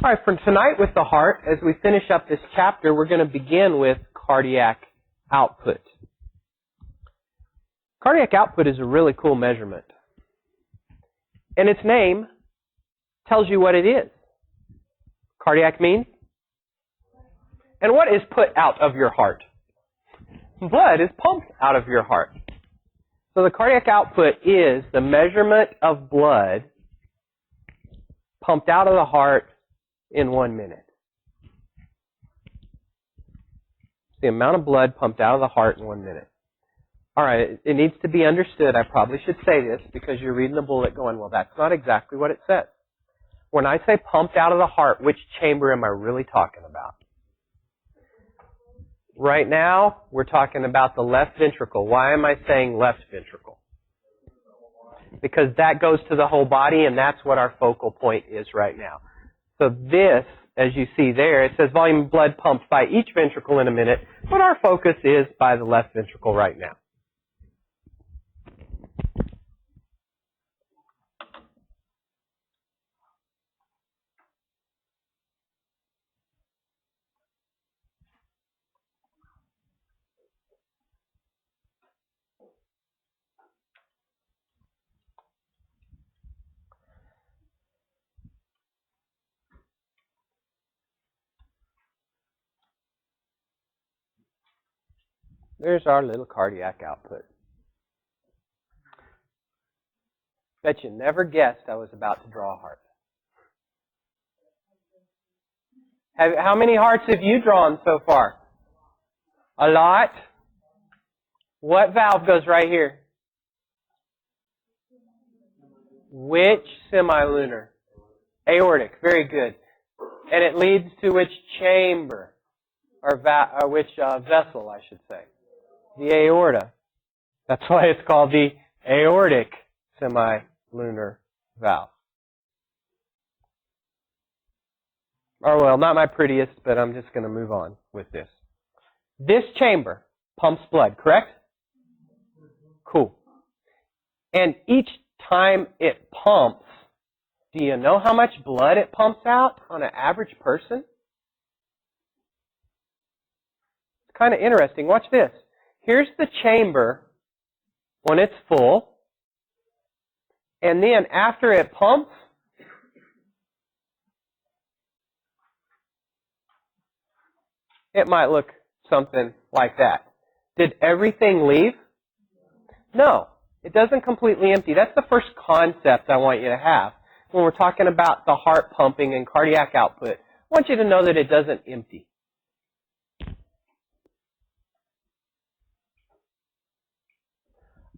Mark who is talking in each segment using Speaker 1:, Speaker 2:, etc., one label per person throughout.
Speaker 1: All right, for tonight with the heart, as we finish up this chapter, we're going to begin with cardiac output. Cardiac output is a really cool measurement. And its name tells you what it is. Cardiac means? And what is put out of your heart? Blood is pumped out of your heart. So the cardiac output is the measurement of blood pumped out of the heart in 1 minute. The amount of blood pumped out of the heart in 1 minute. All right, it needs to be understood. I probably should say this because you're reading the bullet going, well, that's not exactly what it says. When I say pumped out of the heart, which chamber am I really talking about? Right now, we're talking about the left ventricle. Why am I saying left ventricle? Because that goes to the whole body, and that's what our focal point is right now. So this, as you see there, it says volume of blood pumped by each ventricle in a minute, but our focus is by the left ventricle right now. There's our little cardiac output. Bet you never guessed I was about to draw a heart. How many hearts have you drawn so far? A lot? What valve goes right here? Which semilunar? Aortic. Very good. And it leads to which chamber? Or which vessel, I should say? The aorta. That's why it's called the aortic semilunar valve. Or well, not my prettiest, but I'm just going to move on with this. This chamber pumps blood, correct? Cool. And each time it pumps, do you know how much blood it pumps out on an average person? It's kind of interesting. Watch this. Here's the chamber when it's full. And then after it pumps, it might look something like that. Did everything leave? No, it doesn't completely empty. That's the first concept I want you to have. When we're talking about the heart pumping and cardiac output, I want you to know that it doesn't empty.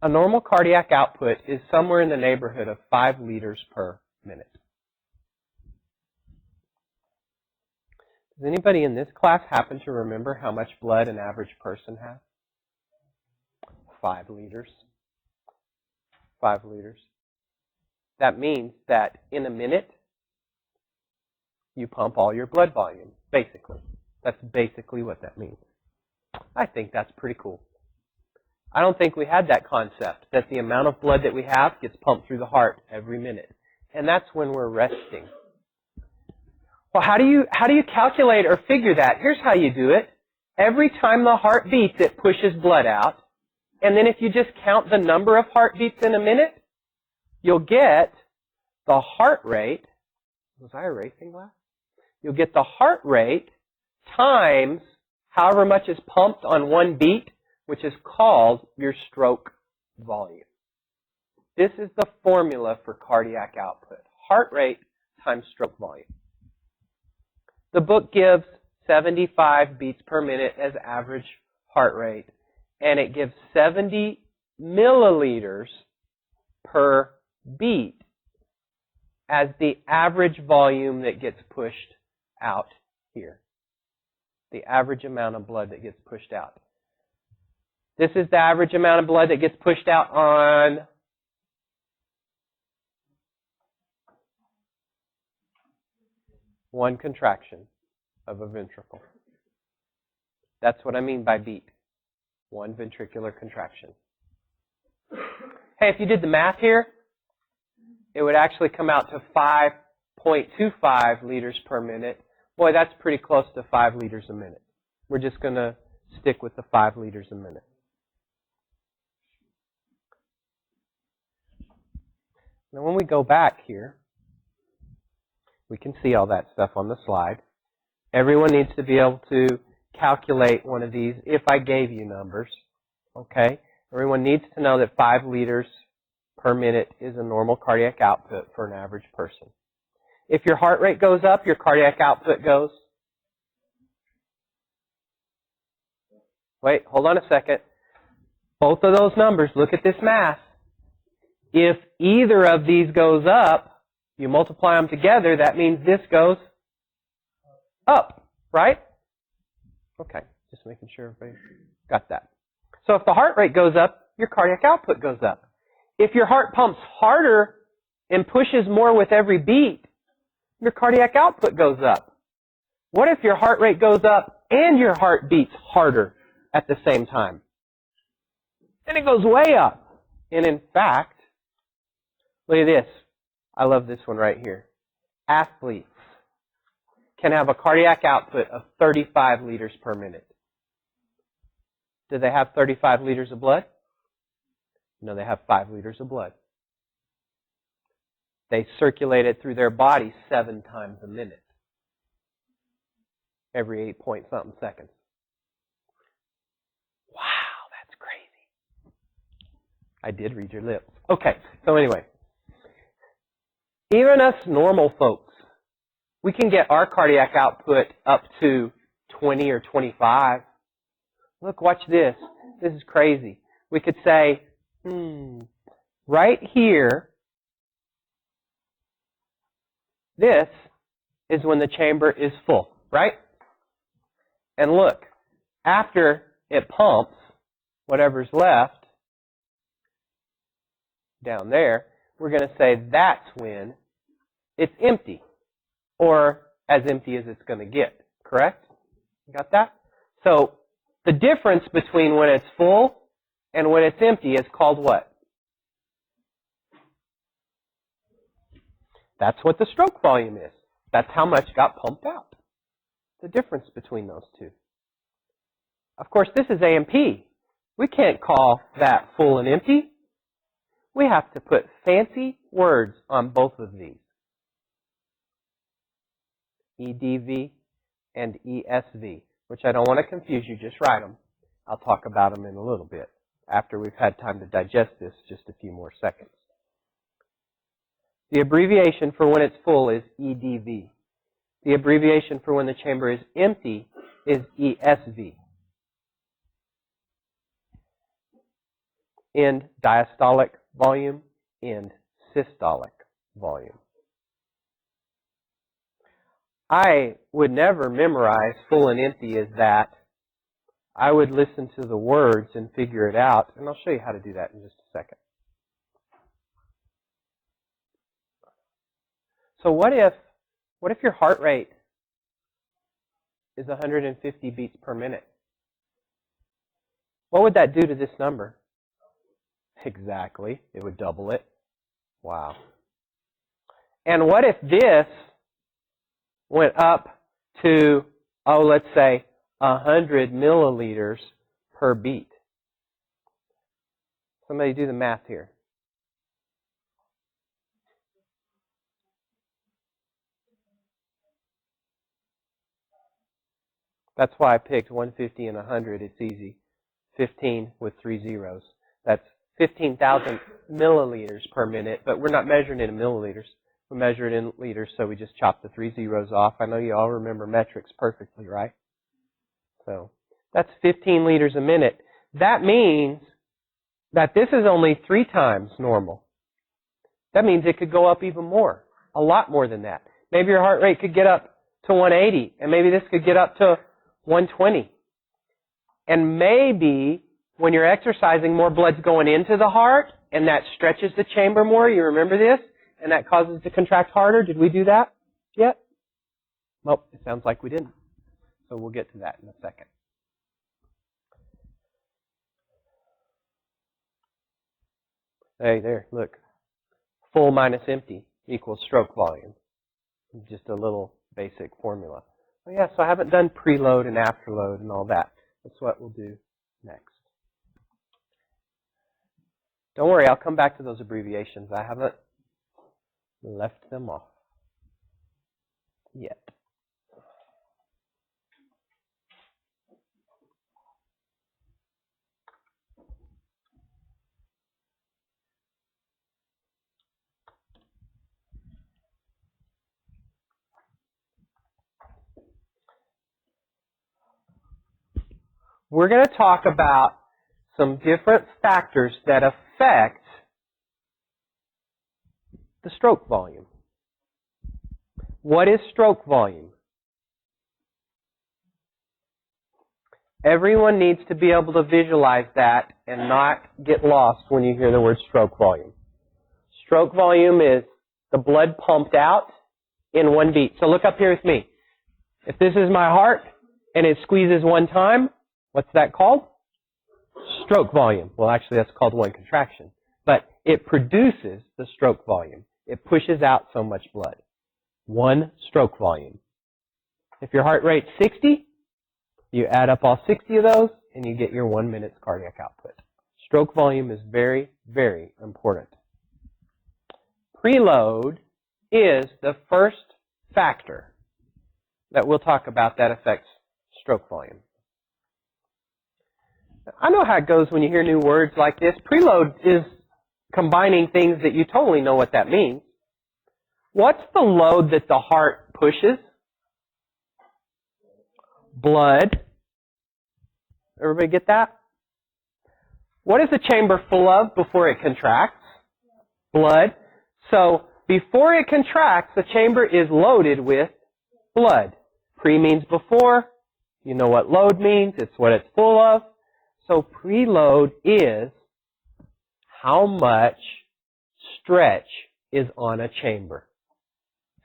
Speaker 1: A normal cardiac output is somewhere in the neighborhood of 5 liters per minute. Does anybody in this class happen to remember how much blood an average person has? 5 liters. 5 liters. That means that in a minute, you pump all your blood volume, basically. That's basically what that means. I think that's pretty cool. I don't think we had that concept, that the amount of blood that we have gets pumped through the heart every minute. And that's when we're resting. Well, how do you calculate or figure that? Here's how you do it. Every time the heart beats, it pushes blood out. And then if you just count the number of heartbeats in a minute, you'll get the heart rate. Was I erasing last? You'll get the heart rate times however much is pumped on one beat, which is called your stroke volume. This is the formula for cardiac output. Heart rate times stroke volume. The book gives 75 beats per minute as average heart rate, and it gives 70 milliliters per beat as the average volume that gets pushed out here. The average amount of blood that gets pushed out. This is the average amount of blood that gets pushed out on one contraction of a ventricle. That's what I mean by beat. One ventricular contraction. Hey, if you did the math here, it would actually come out to 0.25 liters per minute. Boy, that's pretty close to 5 liters a minute. We're just going to stick with the 5 liters a minute. Now when we go back here, we can see all that stuff on the slide. Everyone needs to be able to calculate one of these if I gave you numbers. Okay? Everyone needs to know that 5 liters per minute is a normal cardiac output for an average person. If your heart rate goes up, your cardiac output goes. Wait, hold on a second. Both of those numbers, look at this math. If either of these goes up, you multiply them together, that means this goes up, right? Okay, just making sure everybody got that. So if the heart rate goes up, your cardiac output goes up. If your heart pumps harder and pushes more with every beat, your cardiac output goes up. What if your heart rate goes up and your heart beats harder at the same time? Then it goes way up. And in fact, look at this. I love this one right here. Athletes can have a cardiac output of 35 liters per minute. Do they have 35 liters of blood? No, they have 5 liters of blood. They circulate it through their body 7 times a minute. Every 8 point something seconds. Wow, that's crazy. I did read your lips. Okay, so anyway. Even us normal folks, we can get our cardiac output up to 20 or 25. Look, watch this. This is crazy. We could say, right here, this is when the chamber is full, right? And look, after it pumps, whatever's left down there, we're going to say that's when it's empty, or as empty as it's going to get, correct? You got that? So the difference between when it's full and when it's empty is called what? That's what the stroke volume is. That's how much got pumped out. The difference between those two. Of course, this is A&P. We can't call that full and empty. We have to put fancy words on both of these. EDV and ESV, which I don't want to confuse you. Just write them. I'll talk about them in a little bit after we've had time to digest this just a few more seconds. The abbreviation for when it's full is EDV. The abbreviation for when the chamber is empty is ESV. End diastolic volume, end systolic volume. I would never memorize full and empty as that. I would listen to the words and figure it out, and I'll show you how to do that in just a second. So what if your heart rate is 150 beats per minute? What would that do to this number? Exactly. It would double it. Wow. And what if this went up to, let's say 100 milliliters per beat? Somebody do the math here. That's why I picked 150 and 100. It's easy. 15 with 3 zeros. That's 15,000 milliliters per minute, but we're not measuring it in milliliters. We measure it in liters, so we just chop the 3 zeros off. I know you all remember metrics perfectly, right? So that's 15 liters a minute. That means that this is only 3 times normal. That means it could go up even more, a lot more than that. Maybe your heart rate could get up to 180, and maybe this could get up to 120. And maybe when you're exercising, more blood's going into the heart, and that stretches the chamber more. You remember this? And that causes it to contract harder. Did we do that yet? Nope, it sounds like we didn't. So we'll get to that in a second. Hey, there, look. Full minus empty equals stroke volume. Just a little basic formula. Oh yeah, so I haven't done preload and afterload and all that. That's what we'll do next. Don't worry, I'll come back to those abbreviations. I haven't left them off yet. We're going to talk about some different factors that affect the stroke volume. What is stroke volume? Everyone needs to be able to visualize that and not get lost when you hear the word stroke volume. Stroke volume is the blood pumped out in one beat. So look up here with me. If this is my heart and it squeezes one time, what's that called? Stroke volume. Well, actually, that's called one contraction. But it produces the stroke volume. It pushes out so much blood. One stroke volume. If your heart rate's 60, you add up all 60 of those, and you get your 1 minute's cardiac output. Stroke volume is very, very important. Preload is the first factor that we'll talk about that affects stroke volume. I know how it goes when you hear new words like this. Preload is combining things that you totally know what that means. What's the load that the heart pushes? Blood. Everybody get that? What is the chamber full of before it contracts? Blood. So before it contracts, the chamber is loaded with blood. Pre means before. You know what load means. It's what it's full of. So preload is how much stretch is on a chamber.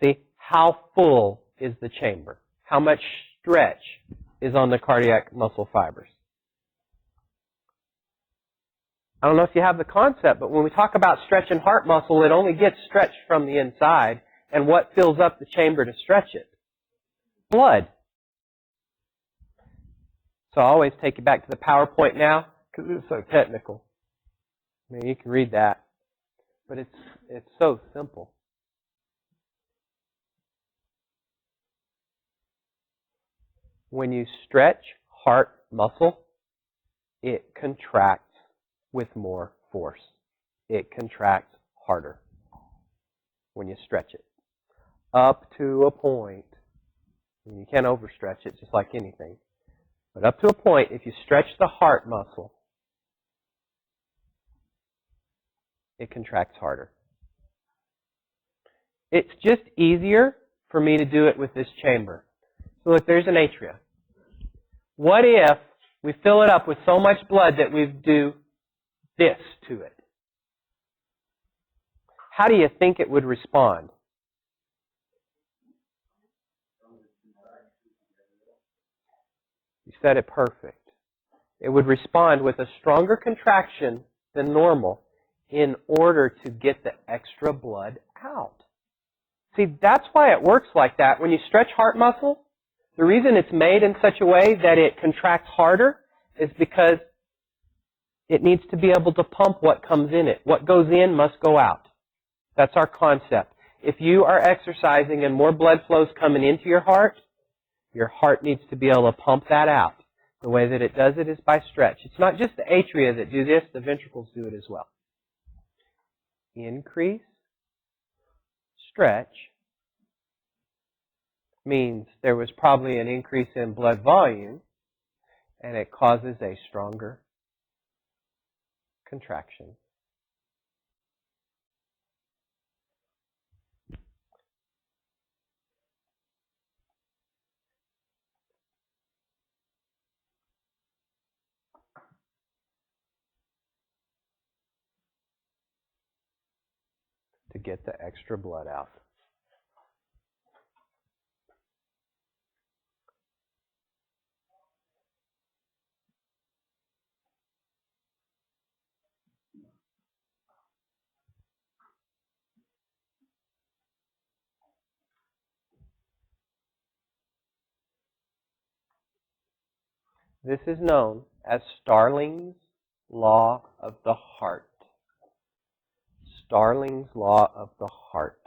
Speaker 1: See, how full is the chamber? How much stretch is on the cardiac muscle fibers? I don't know if you have the concept, but when we talk about stretching heart muscle, it only gets stretched from the inside. And what fills up the chamber to stretch it? Blood. So I always take you back to the PowerPoint now, because it's so technical. I mean, you can read that, but it's so simple. When you stretch heart muscle, it contracts with more force. It contracts harder when you stretch it. Up to a point. And you can't overstretch it, just like anything. But up to a point, if you stretch the heart muscle, it contracts harder. It's just easier for me to do it with this chamber. So look, there's an atria. What if we fill it up with so much blood that we do this to it? How do you think it would respond? You said it perfect. It would respond with a stronger contraction than normal in order to get the extra blood out. See, that's why it works like that. When you stretch heart muscle, the reason it's made in such a way that it contracts harder is because it needs to be able to pump what comes in it. What goes in must go out. That's our concept. If you are exercising and more blood flow's coming into your heart needs to be able to pump that out. The way that it does it is by stretch. It's not just the atria that do this, the ventricles do it as well. Increase, stretch, means there was probably an increase in blood volume, and it causes a stronger contraction. To get the extra blood out. This is known as Starling's law of the heart. Starling's law of the heart.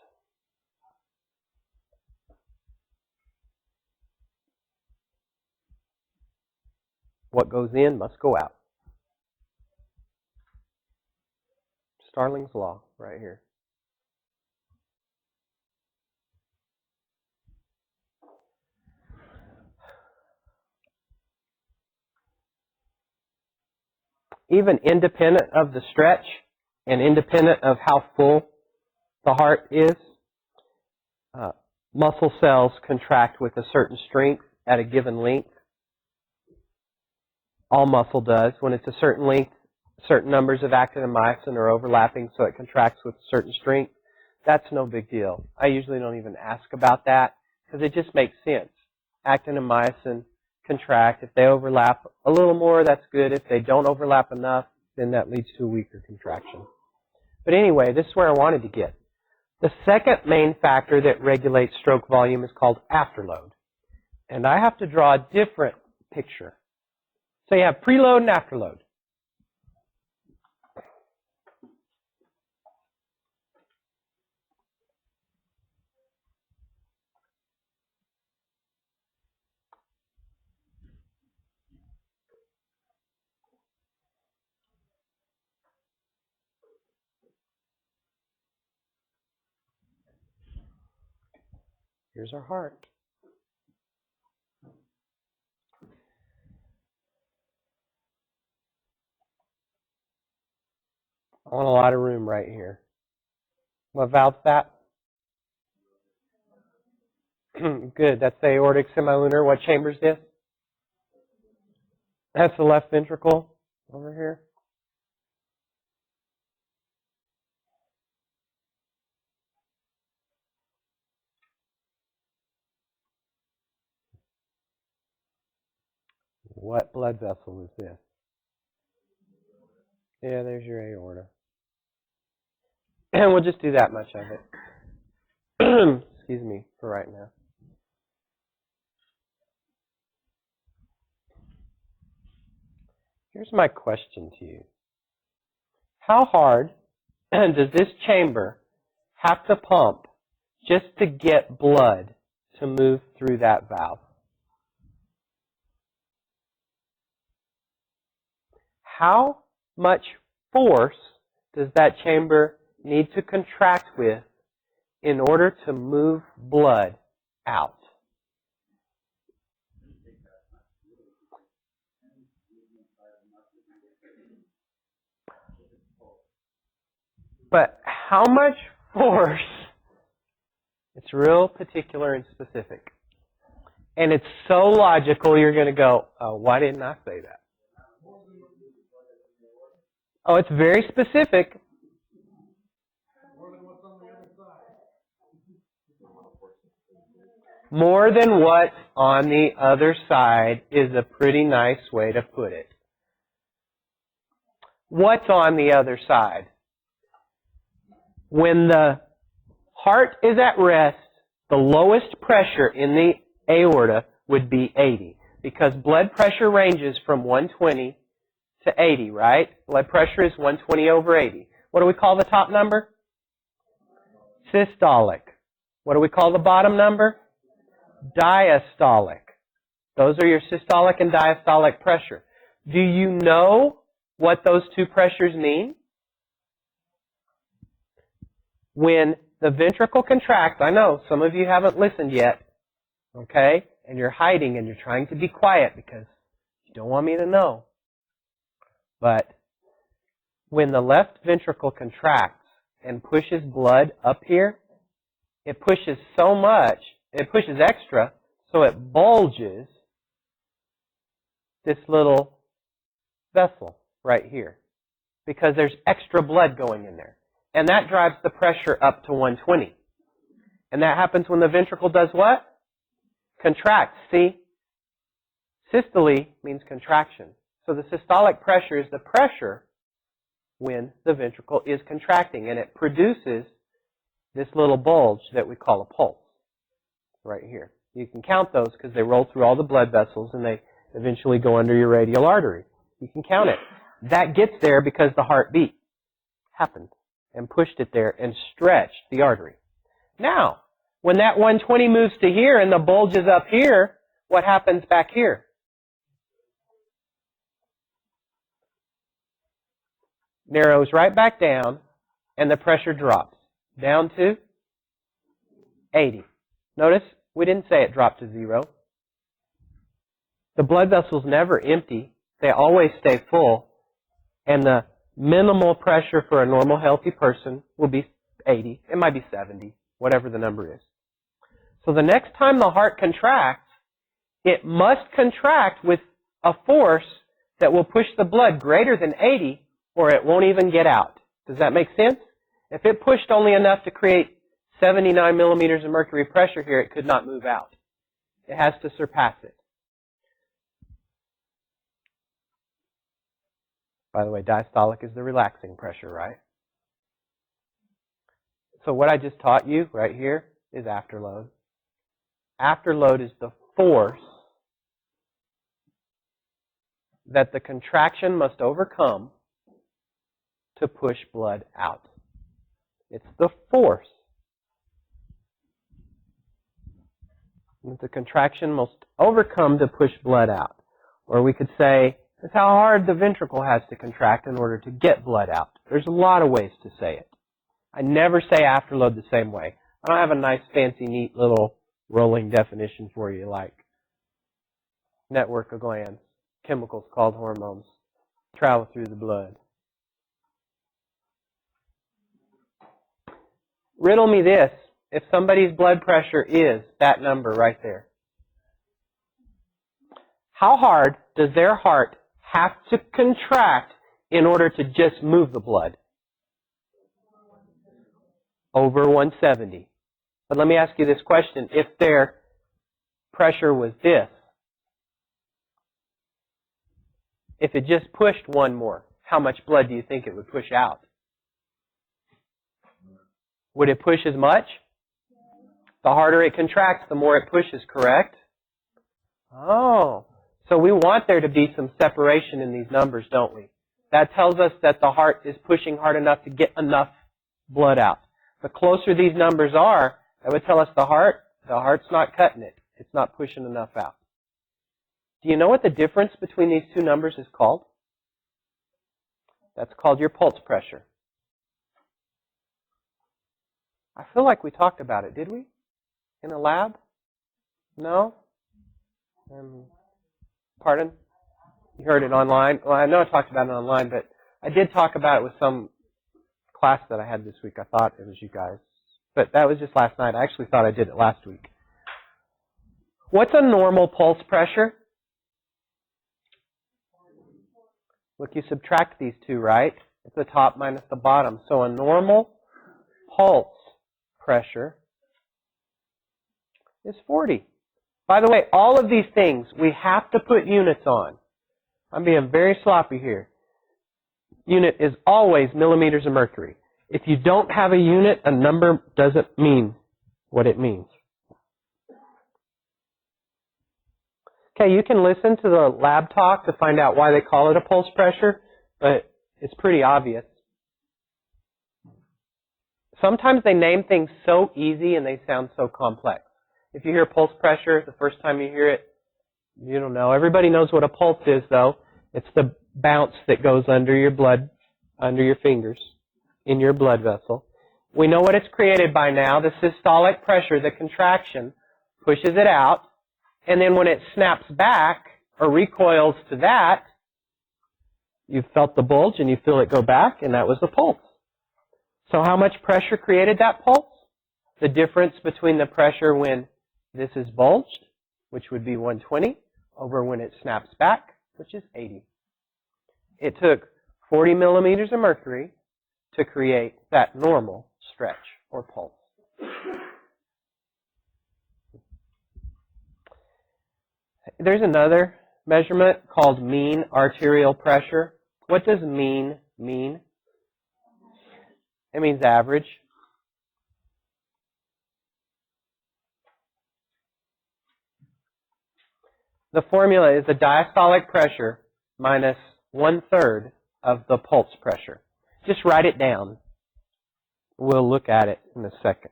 Speaker 1: What goes in must go out. Starling's law right here. Even independent of the stretch and independent of how full the heart is, muscle cells contract with a certain strength at a given length. All muscle does. When it's a certain length, certain numbers of actin and myosin are overlapping, so it contracts with a certain strength. That's no big deal. I usually don't even ask about that because it just makes sense. Actin and myosin contract. If they overlap a little more, that's good. If they don't overlap enough, then that leads to a weaker contraction. But anyway, this is where I wanted to get. The second main factor that regulates stroke volume is called afterload. And I have to draw a different picture. So you have preload and afterload. Here's our heart. I want a lot of room right here. What valve's that? Good. That's the aortic semilunar. What chamber is this? That's the left ventricle over here. What blood vessel is this? Yeah, there's your aorta. And we'll just do that much of it. Excuse me for right now. Here's my question to you. How hard does this chamber have to pump just to get blood to move through that valve? How much force does that chamber need to contract with in order to move blood out? But how much force? It's real particular and specific. And it's so logical, you're going to go, oh, why didn't I say that? Oh, it's very specific. More than what's on the other side is a pretty nice way to put it. What's on the other side? When the heart is at rest, the lowest pressure in the aorta would be 80, because blood pressure ranges from 120 to 80, right? Blood pressure is 120 over 80. What do we call the top number? Systolic. What do we call the bottom number? Diastolic. Those are your systolic and diastolic pressure. Do you know what those two pressures mean? When the ventricle contracts, I know some of you haven't listened yet, okay? And you're hiding and you're trying to be quiet because you don't want me to know. But when the left ventricle contracts and pushes blood up here, it pushes so much, it pushes extra, so it bulges this little vessel right here because there's extra blood going in there. And that drives the pressure up to 120. And that happens when the ventricle does what? Contracts. See? Systole means contraction. So the systolic pressure is the pressure when the ventricle is contracting. And it produces this little bulge that we call a pulse right here. You can count those because they roll through all the blood vessels and they eventually go under your radial artery. You can count it. That gets there because the heartbeat happened and pushed it there and stretched the artery. Now, when that 120 moves to here and the bulge is up here, what happens back here? Narrows right back down, and the pressure drops down to 80. Notice we didn't say it dropped to 0. The blood vessels never empty. They always stay full, and the minimal pressure for a normal healthy person will be 80. It might be 70, whatever the number is. So the next time the heart contracts, it must contract with a force that will push the blood greater than 80, or it won't even get out. Does that make sense? If it pushed only enough to create 79 millimeters of mercury pressure here, it could not move out. It has to surpass it. By the way, diastolic is the relaxing pressure, right? So what I just taught you right here is afterload. Afterload is the force that the contraction must overcome to push blood out. It's the force that the contraction must overcome to push blood out. Or we could say, it's how hard the ventricle has to contract in order to get blood out. There's a lot of ways to say it. I never say afterload the same way. I don't have a nice, fancy, neat little rolling definition for you like network of glands, chemicals called hormones, travel through the blood. Riddle me this. If somebody's blood pressure is that number right there, how hard does their heart have to contract in order to just move the blood? Over 170. But let me ask you this question. If their pressure was this, if it just pushed one more, how much blood do you think it would push out? Would it push as much? The harder it contracts, the more it pushes, correct? Oh, so we want there to be some separation in these numbers, don't we? That tells us that the heart is pushing hard enough to get enough blood out. The closer these numbers are, that would tell us the heart's not cutting it. It's not pushing enough out. Do you know what the difference between these two numbers is called? That's called your pulse pressure. I feel like we talked about it, did we? In the lab? No? Pardon? You heard it online? Well, I know I talked about it online, but I did talk about it with some class that I had this week. I thought it was you guys. But that was just last night. I actually thought I did it last week. What's a normal pulse pressure? Look, you subtract these two, right? It's the top minus the bottom. So a normal pulse pressure is 40. By the way, all of these things we have to put units on. I'm being very sloppy here. Unit is always millimeters of mercury. If you don't have a unit, a number doesn't mean what it means. Okay, you can listen to the lab talk to find out why they call it a pulse pressure, but it's pretty obvious. Sometimes they name things so easy and they sound so complex. If you hear pulse pressure, the first time you hear it, you don't know. Everybody knows what a pulse is, though. It's the bounce that goes under your blood, under your fingers, in your blood vessel. We know what it's created by now. The systolic pressure, the contraction, pushes it out. And then when it snaps back or recoils to that, you've felt the bulge and you feel it go back, and that was the pulse. So how much pressure created that pulse? The difference between the pressure when this is bulged, which would be 120, over when it snaps back, which is 80. It took 40 millimeters of mercury to create that normal stretch or pulse. There's another measurement called mean arterial pressure. What does mean mean? It means average. The formula is the diastolic pressure minus 1/3 of the pulse pressure. Just write it down. We'll look at it in a second.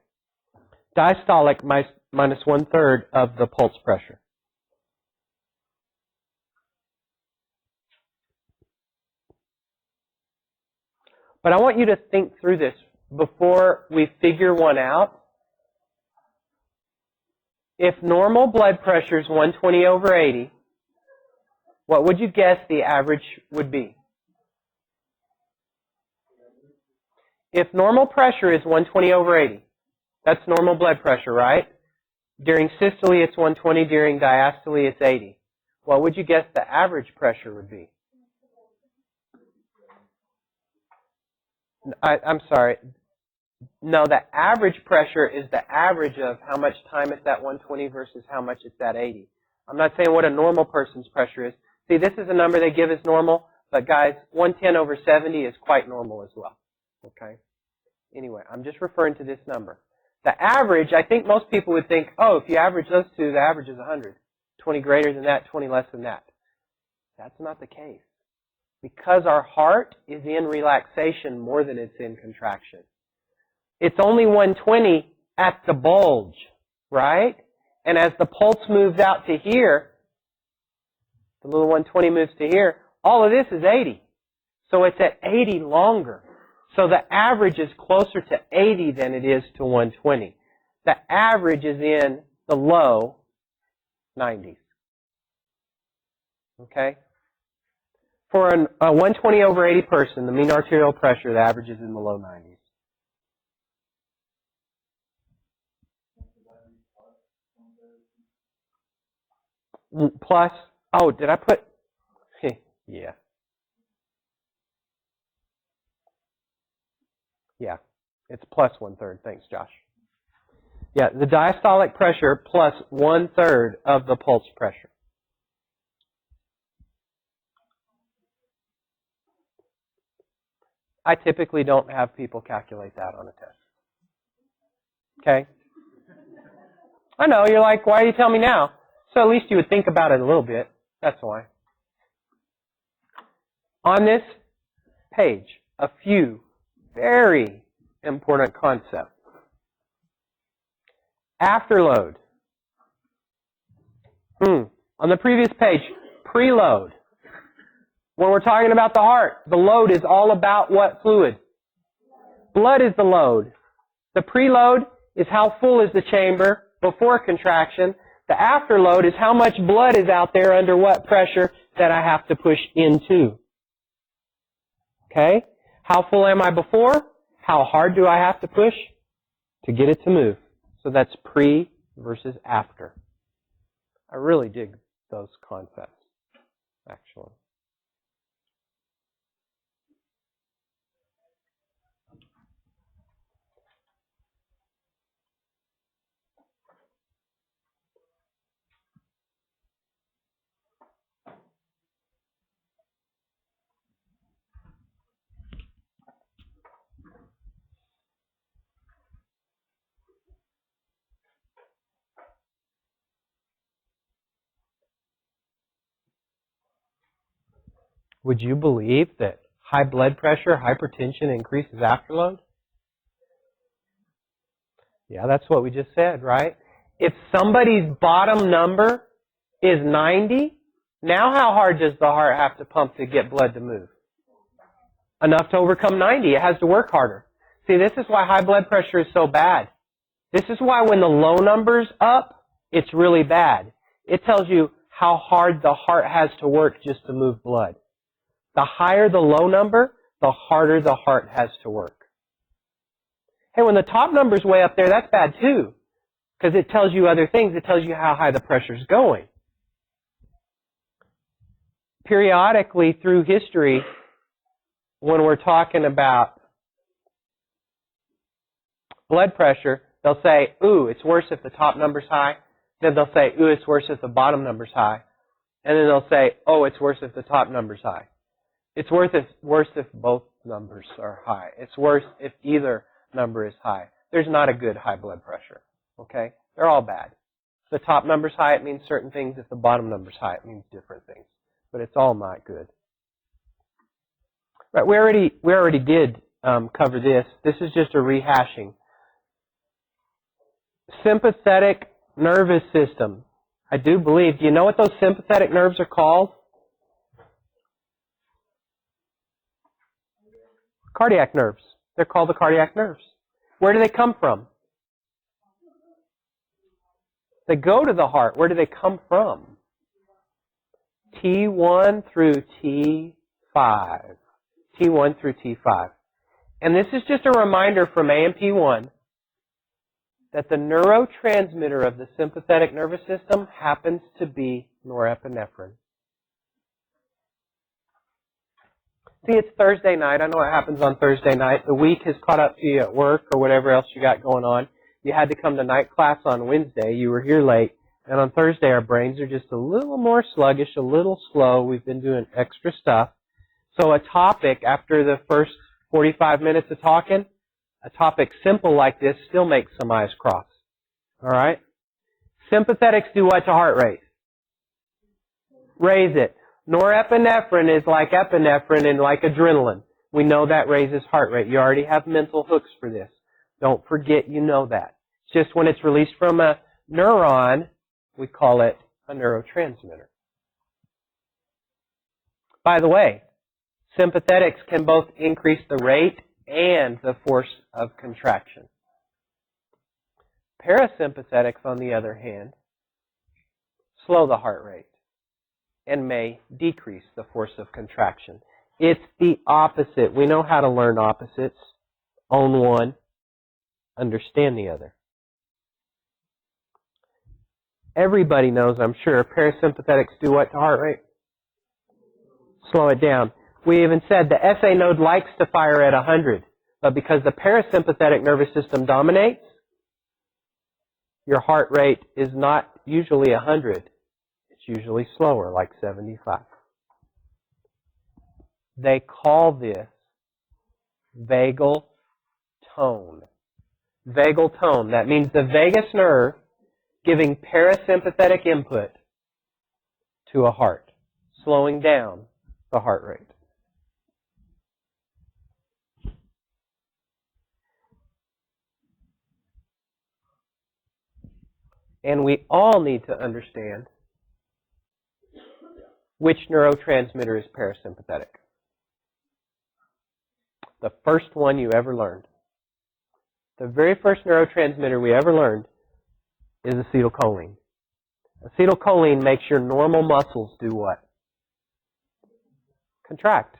Speaker 1: Diastolic minus 1/3 of the pulse pressure. But I want you to think through this before we figure one out. If normal blood pressure is 120/80, what would you guess the average would be? If normal pressure is 120/80, that's normal blood pressure, right? During systole, it's 120. During diastole, it's 80. What would you guess the average pressure would be? I'm sorry. No, the average pressure is the average of how much time it's at 120 versus how much it's at 80. I'm not saying what a normal person's pressure is. See, this is a number they give as normal, but guys, 110/70 is quite normal as well. Okay? Anyway, I'm just referring to this number. The average, I think most people would think, oh, if you average those two, the average is 100. 20 greater than that, 20 less than that. That's not the case. Because our heart is in relaxation more than it's in contraction. It's only 120 at the bulge, right? And as the pulse moves out to here, the little 120 moves to here, all of this is 80. So it's at 80 longer. So the average is closer to 80 than it is to 120. The average is in the low 90s. Okay? For a 120/80 person, the mean arterial pressure, the average is in the low 90s. Plus, oh, did I put, yeah. Yeah, it's plus 1/3. Thanks, Josh. Yeah, the diastolic pressure plus 1/3 of the pulse pressure. I typically don't have people calculate that on a test. Okay? I know, you're like, why do you tell me now? So at least you would think about it a little bit. That's why. On this page, a few very important concepts. Afterload. On the previous page, preload. When we're talking about the heart, the load is all about what fluid? Blood is the load. The preload is how full is the chamber before contraction. The afterload is how much blood is out there under what pressure that I have to push into. Okay? How full am I before? How hard do I have to push to get it to move? So that's pre versus after. I really dig those concepts, actually. Would you believe that high blood pressure, hypertension increases afterload? Yeah, that's what we just said, right? If somebody's bottom number is 90, now how hard does the heart have to pump to get blood to move? Enough to overcome 90. It has to work harder. See, this is why high blood pressure is so bad. This is why when the low number's up, it's really bad. It tells you how hard the heart has to work just to move blood. The higher the low number, the harder the heart has to work. Hey, when the top number's way up there, that's bad too, because it tells you other things. It tells you how high the pressure's going. Periodically through history, when we're talking about blood pressure, they'll say, ooh, it's worse if the top number's high. Then they'll say, ooh, it's worse if the bottom number's high. And then they'll say, oh, it's worse if the top number's high. It's worse if both numbers are high. It's worse if either number is high. There's not a good high blood pressure. Okay? They're all bad. the top number's high, it means certain things. If the bottom number's high, it means different things. But it's all not good. Right, we already did cover this. This is just a rehashing. Sympathetic nervous system. I do believe. Do you know what those sympathetic nerves are called? Cardiac nerves. They're called the cardiac nerves. Where do they come from? They go to the heart. Where do they come from? T1 through T5. T1 through T5. And this is just a reminder from AMP1 that the neurotransmitter of the sympathetic nervous system happens to be norepinephrine. See, it's Thursday night. I know what happens on Thursday night. The week has caught up to you at work or whatever else you got going on. You had to come to night class on Wednesday. You were here late. And on Thursday, our brains are just a little more sluggish, a little slow. We've been doing extra stuff. So a topic, after the first 45 minutes of talking, a topic simple like this still makes some eyes cross. All right? Sympathetics do what to heart rate? Raise it. Norepinephrine is like epinephrine and like adrenaline. We know that raises heart rate. You already have mental hooks for this. Don't forget you know that. It's just when it's released from a neuron, we call it a neurotransmitter. By the way, sympathetics can both increase the rate and the force of contraction. Parasympathetics, on the other hand, slow the heart rate and may decrease the force of contraction. It's the opposite. We know how to learn opposites. Own one, understand the other. Everybody knows, I'm sure, parasympathetics do what to heart rate? Slow it down. We even said the SA node likes to fire at 100, but because the parasympathetic nervous system dominates, your heart rate is not usually 100. It's usually slower, like 75. They call this vagal tone. Vagal tone. That means the vagus nerve giving parasympathetic input to a heart, slowing down the heart rate. And we all need to understand which neurotransmitter is parasympathetic. The first one you ever learned. The very first neurotransmitter we ever learned is acetylcholine. Acetylcholine makes your normal muscles do what? Contract.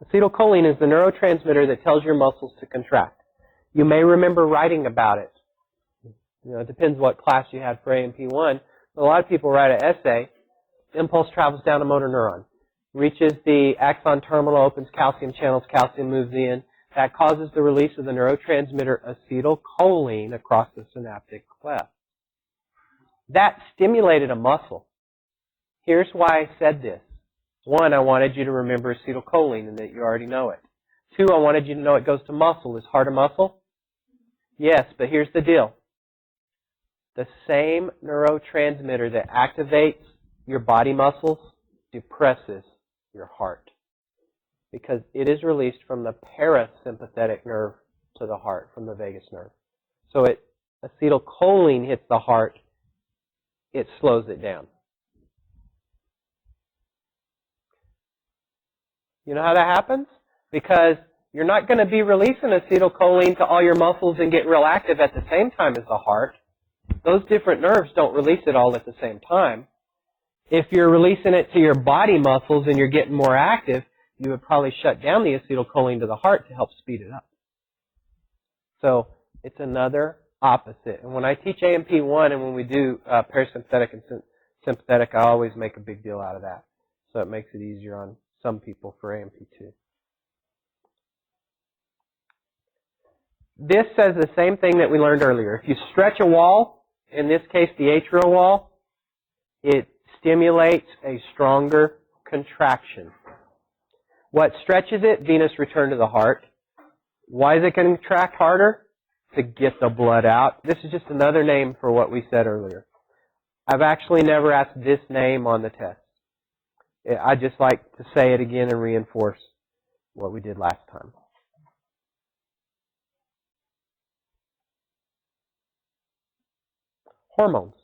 Speaker 1: Acetylcholine is the neurotransmitter that tells your muscles to contract. You may remember writing about it. You know, it depends what class you had for AMP1. But a lot of people write an essay. Impulse travels down a motor neuron, reaches the axon terminal, opens calcium channels, calcium moves in. That causes the release of the neurotransmitter acetylcholine across the synaptic cleft. That stimulated a muscle. Here's why I said this. One, I wanted you to remember acetylcholine and that you already know it. Two, I wanted you to know it goes to muscle. Is heart a muscle? Yes, but here's the deal. The same neurotransmitter that activates your body muscles depresses your heart because it is released from the parasympathetic nerve to the heart, from the vagus nerve. So acetylcholine hits the heart, it slows it down. You know how that happens? Because you're not going to be releasing acetylcholine to all your muscles and get real active at the same time as the heart. Those different nerves don't release it all at the same time. If you're releasing it to your body muscles and you're getting more active, you would probably shut down the acetylcholine to the heart to help speed it up. So it's another opposite. And when I teach AMP1 and when we do parasympathetic and sympathetic, I always make a big deal out of that. So it makes it easier on some people for AMP2. This says the same thing that we learned earlier. If you stretch a wall, in this case the atrial wall, it stimulates a stronger contraction. What stretches it? Venous return to the heart. Why does it contract harder? To get the blood out. This is just another name for what we said earlier. I've actually never asked this name on the test. I just like to say it again and reinforce what we did last time. Hormones.